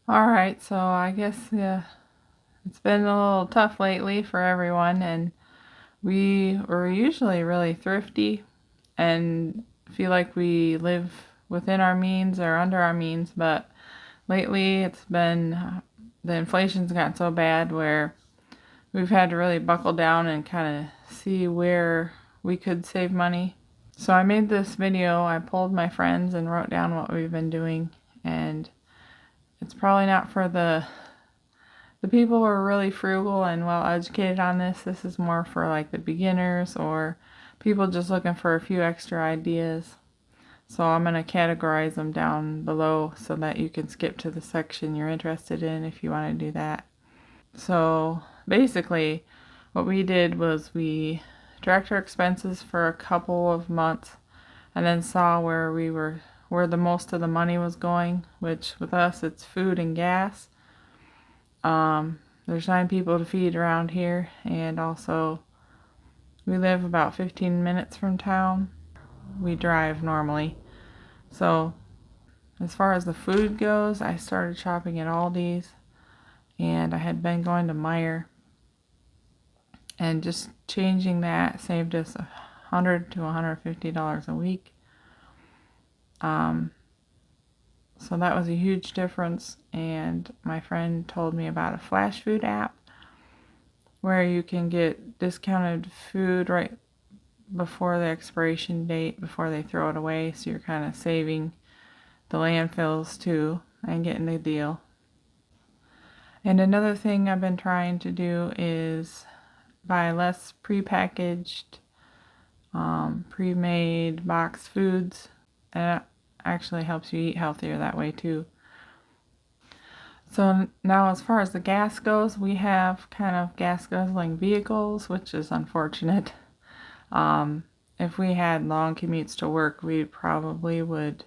Alright, so I guess, yeah, it's been a little tough lately for everyone, and we were usually really thrifty and feel like we live within our means or under our means, but lately it's been, the inflation's gotten so bad where we've had to really buckle down and kind of see where we could save money. So I made this video, I polled my friends and wrote down what we've been doing, and it's probably not for the people who are really frugal and well educated on this. This is more for like the beginners or people just looking for a few extra ideas. So I'm going to categorize them down below so that you can skip to the section you're interested in if you want to do that. So basically what we did was we tracked our expenses for a couple of months and then saw where the most of the money was going, which with us it's food and gas. There's 9 people to feed around here, and also we live about 15 minutes from town. We drive normally. So as far as the food goes, I started shopping at Aldi's, and I had been going to Meijer, and just changing that saved us $100 to $150 a week. So that was a huge difference, and my friend told me about a flash food app where you can get discounted food right before the expiration date, before they throw it away, so you're kind of saving the landfills too and getting the deal. And another thing I've been trying to do is buy less prepackaged, pre-made boxed foods, and it actually helps you eat healthier that way too. So now as far as the gas goes, we have kind of gas guzzling vehicles, which is unfortunate. If we had long commutes to work, we probably would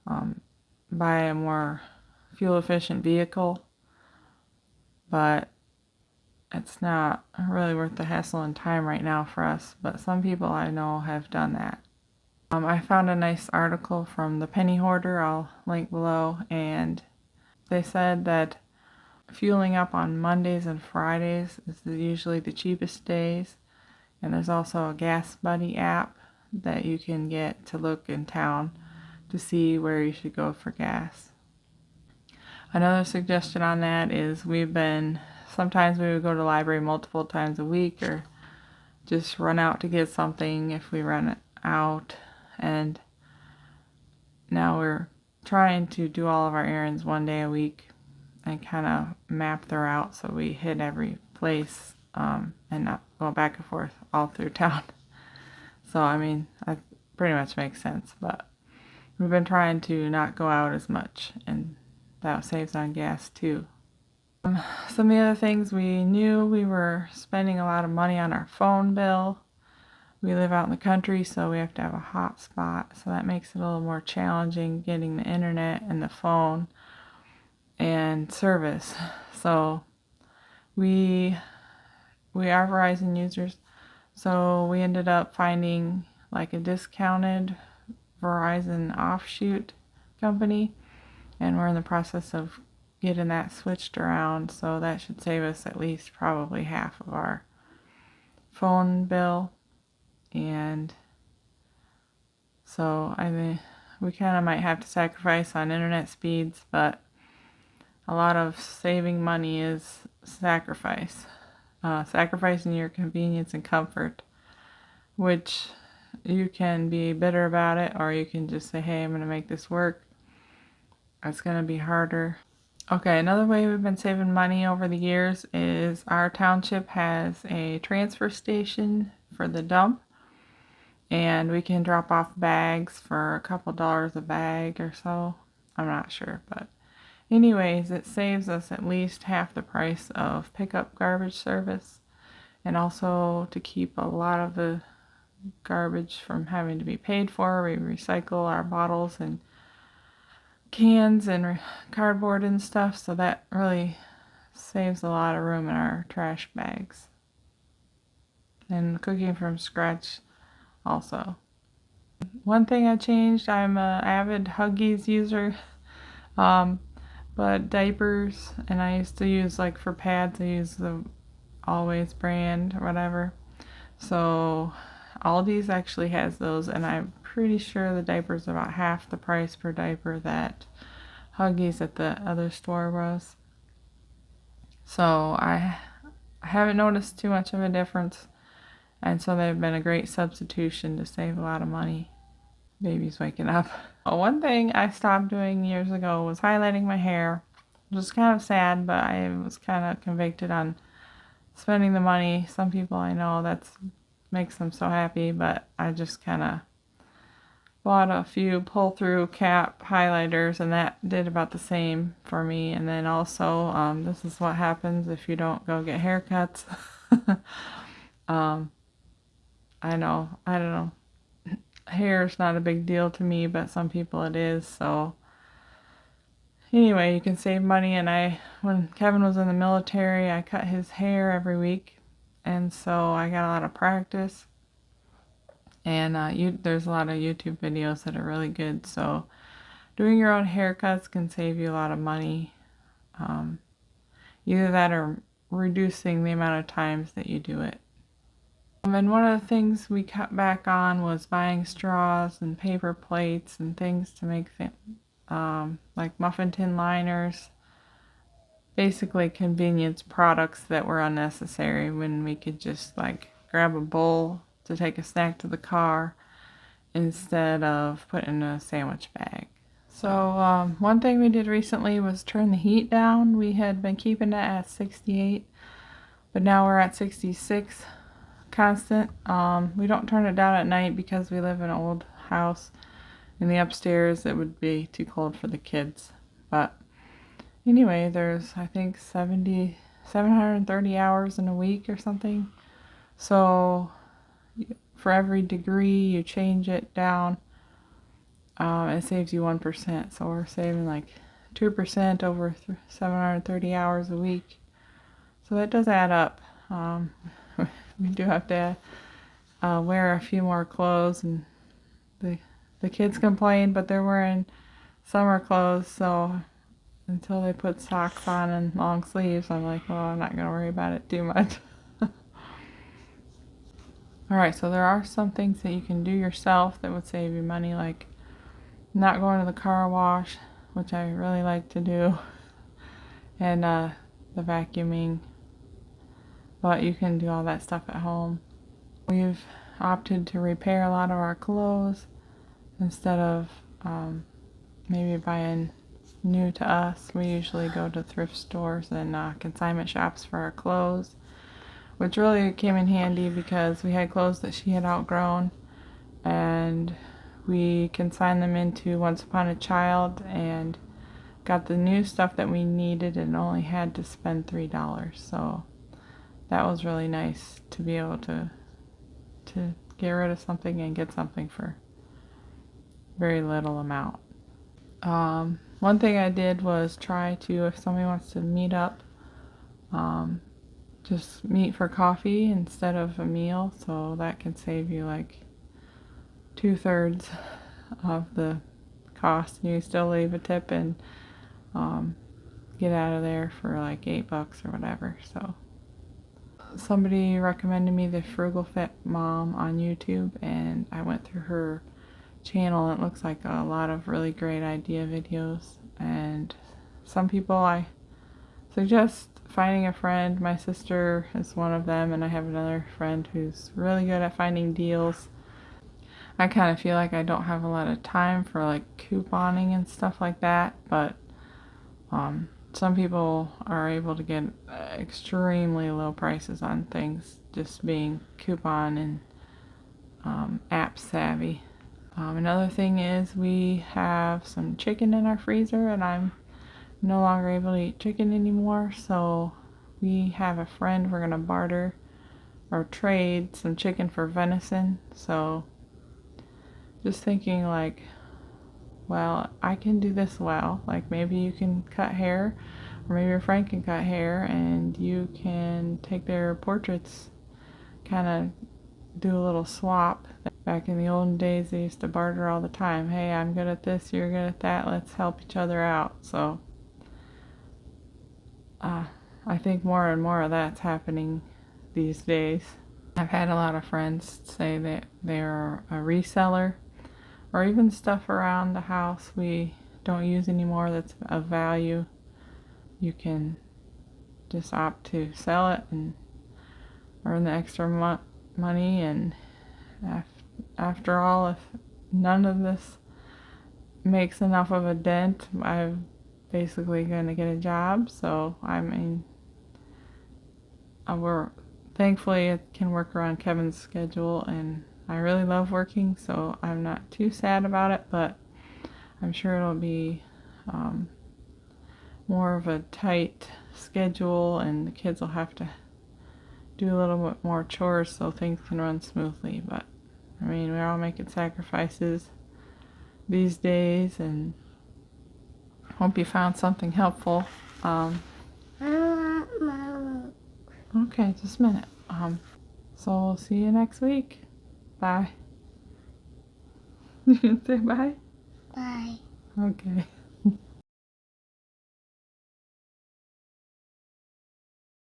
buy a more fuel efficient vehicle, but it's not really worth the hassle and time right now for us, but some people I know have done that. I found a nice article from the Penny Hoarder, I'll link below, and they said that fueling up on Mondays and Fridays is usually the cheapest days, and there's also a Gas Buddy app that you can get to look in town to see where you should go for gas. Another suggestion on that is sometimes we would go to the library multiple times a week or just run out to get something if we run out, and now we're trying to do all of our errands one day a week and kind of map the route so we hit every place and not go back and forth all through town. So I mean, that pretty much makes sense, but we've been trying to not go out as much, and that saves on gas too. Some of the other things, we knew we were spending a lot of money on our phone bill. We live out in the country, so we have to have a hotspot, so that makes it a little more challenging getting the internet and the phone and service. So we are Verizon users, so we ended up finding like a discounted Verizon offshoot company, and we're in the process of getting that switched around, so that should save us at least probably half of our phone bill. And so I mean, we kind of might have to sacrifice on internet speeds, but a lot of saving money is sacrificing your convenience and comfort, which you can be bitter about it, or you can just say, hey, I'm going to make this work. It's going to be harder. Okay, another way we've been saving money over the years is our township has a transfer station for the dump, and we can drop off bags for a couple dollars a bag or so. I'm not sure, but anyways, it saves us at least half the price of pickup garbage service, and also to keep a lot of the garbage from having to be paid for. We recycle our bottles and cans and cardboard and stuff, so that really saves a lot of room in our trash bags. And cooking from scratch also. One thing I changed, I'm an avid Huggies user, but But diapers, and I used to use, like, for pads, I use the Always brand or whatever. So Aldi's actually has those, and I'm pretty sure the diaper's about half the price per diaper that Huggies at the other store was. So I haven't noticed too much of a difference, and so they've been a great substitution to save a lot of money. Baby's waking up. One thing I stopped doing years ago was highlighting my hair. It was kind of sad, but I was kind of convicted on spending the money. Some people I know that makes them so happy, but I just kind of bought a few pull-through cap highlighters, and that did about the same for me. And then also, this is what happens if you don't go get haircuts. I know, I don't know. Hair is not a big deal to me, but some people it is. So anyway, you can save money. And when Kevin was in the military, I cut his hair every week, and so I got a lot of practice. And there's a lot of YouTube videos that are really good. So doing your own haircuts can save you a lot of money. Either that or reducing the amount of times that you do it. And one of the things we cut back on was buying straws and paper plates and things to make like muffin tin liners. Basically convenience products that were unnecessary when we could just like grab a bowl to take a snack to the car instead of putting in a sandwich bag. So one thing we did recently was turn the heat down. We had been keeping it at 68, but now we're at 66 constant. We don't turn it down at night because we live in an old house. In the upstairs it would be too cold for the kids. But anyway, there's I think 730 hours in a week or something. So for every degree you change it down, it saves you 1%. So we're saving like 2% over 730 hours a week. So that does add up. We do have to wear a few more clothes, and the kids complain, but they're wearing summer clothes, so until they put socks on and long sleeves, I'm like, well, I'm not going to worry about it too much. Alright, so there are some things that you can do yourself that would save you money, like not going to the car wash, which I really like to do, and the vacuuming. But you can do all that stuff at home. We've opted to repair a lot of our clothes instead of maybe buying new to us. We usually go to thrift stores and consignment shops for our clothes, which really came in handy because we had clothes that she had outgrown, and we consigned them into Once Upon a Child and got the new stuff that we needed and only had to spend $3. So that was really nice to be able to get rid of something and get something for very little amount. One thing I did was try to, if somebody wants to meet up, just meet for coffee instead of a meal, so that can save you like 2/3 of the cost. You still leave a tip and get out of there for like $8 or whatever. So somebody recommended me the Frugal Fit Mom on YouTube, and I went through her channel. It looks like a lot of really great idea videos, and some people I suggest finding a friend. My sister is one of them, and I have another friend who's really good at finding deals. I kind of feel like I don't have a lot of time for like couponing and stuff like that, but some people are able to get extremely low prices on things just being coupon and app savvy. Another thing is we have some chicken in our freezer, and I'm no longer able to eat chicken anymore, so we have a friend we're going to barter or trade some chicken for venison. So just thinking like, well, I can do this well. Like maybe you can cut hair, or maybe your friend can cut hair, and you can take their portraits, kind of do a little swap. Back in the olden days, they used to barter all the time. Hey, I'm good at this, you're good at that, let's help each other out. So I think more and more of that's happening these days. I've had a lot of friends say that they're a reseller, or even stuff around the house we don't use anymore that's of value. You can just opt to sell it and earn the extra money, and after all, if none of this makes enough of a dent, I'm basically going to get a job. So I mean, thankfully it can work around Kevin's schedule, and I really love working, so I'm not too sad about it, but I'm sure it'll be more of a tight schedule, and the kids will have to do a little bit more chores so things can run smoothly. But I mean, we're all making sacrifices these days, and hope you found something helpful. Okay, just a minute. So we'll see you next week. Bye. You can say bye? Bye. Okay.